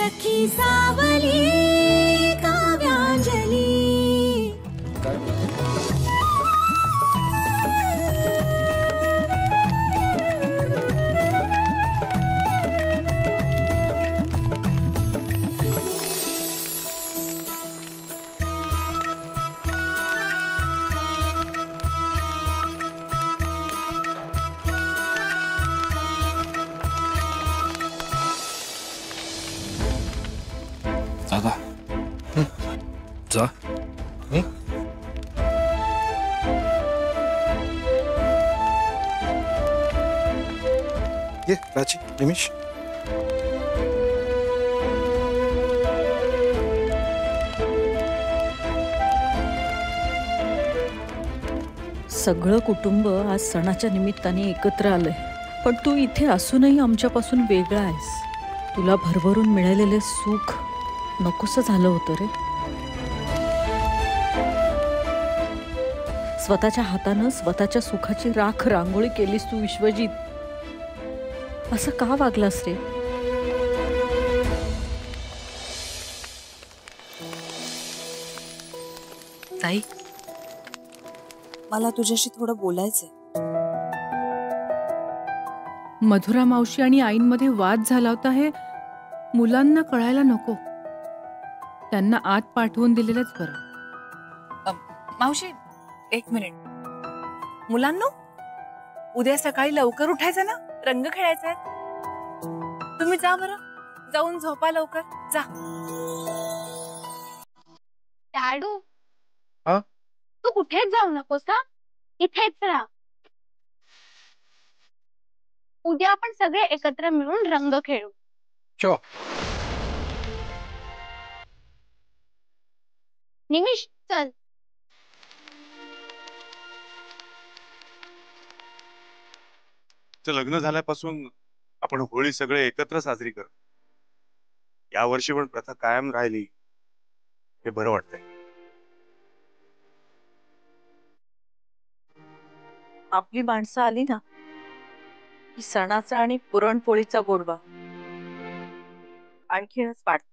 सखी सावली काव्यांजली। दादा जा ये प्राची निमिष सगळं कुटुंब आज सणाच्या निमित्ताने एकत्र आलंय, पण तू इथे असूनही आमच्यापासून वेगळा आहेस। तुला भरभरून मिळालेले सुख नकोसं झालं होतं रे। स्वतःच्या हातानं स्वतःच्या सुखाची राख रांगोळी केलीस तू विश्वजित। असं का वागलास रे? ताई, मला तुझ्याशी थोडं बोलायचंय। मधुरा मावशी आणि आईंमध्ये वाद झाला होता हे मुलांना कळायला नको। त्यांना आत पाठवून दिलेलंच बरं। मावशी एक मिनिट। मुलांनो, उद्या सकाळी लवकर उठायचं ना, रंग खेळायचा आहे। तुम्ही जा बरं, जाऊन झोपा लवकर जा। डाडू हा? तू कुठेच जाऊ नकोस हा, इथेच राहा। उद्या आपण सगळे एकत्र मिळून रंग खेळू। चो निमिष चल। लग्न झाल्यापासून आपण होळी सगळे एकत्र साजरी कर। या वर्षी पण प्रथा कायम राहिली हे बरं वाटतंय। आपली माणसं आली ना की सणाचा आणि पुरणपोळीचा गोडवा आणखीनच वाढतो।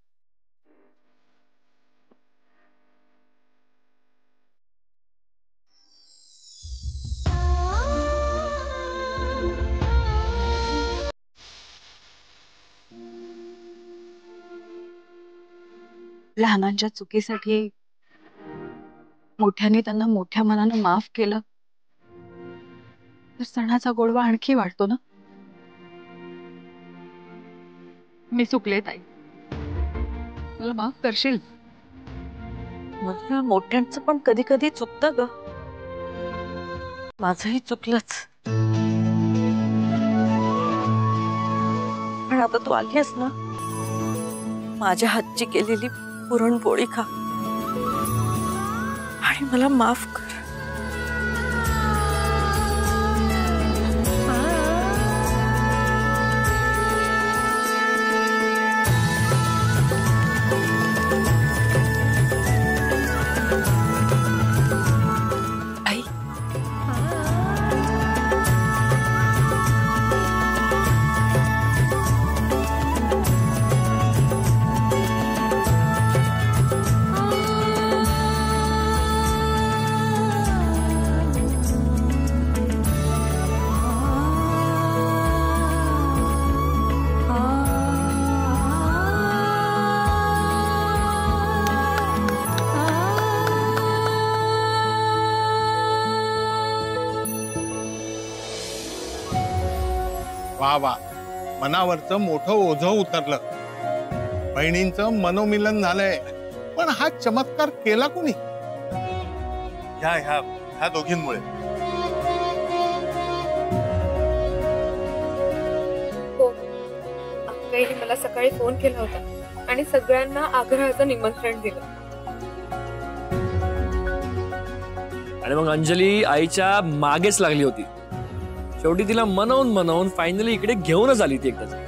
लहानांच्या चुकीसाठी मोठ्याने त्यांना मोठ्या मनानं माफ केलं तर सणाचा गोडवा आणखी वाढतो ना। मी चुकले ताई, मला माफ करशील? मोठ्यांचं पण कधी कधी चुकतं ग, माझंही चुकलंच। पण आता तू आलीस ना, माझ्या हातची केलेली पुरणपोळी खा आणि मला माफ कर। आई, वा वा, मनावरचं मोठं ओझं उतरलं, बहिणींचं मनोमिलन झालंय। पण हा चमत्कार केला कोणी? ह्या दोघींमुळे। हो, अक्काईने मला सकाळी फोन केला होता आणि सगळ्यांना आग्रहाचं निमंत्रण दिलं। आणि मग अंजली आईच्या मागेच लागली होती। शेवटी तिला मनवून फायनली इकडे घेऊनच आली ती एकदाच।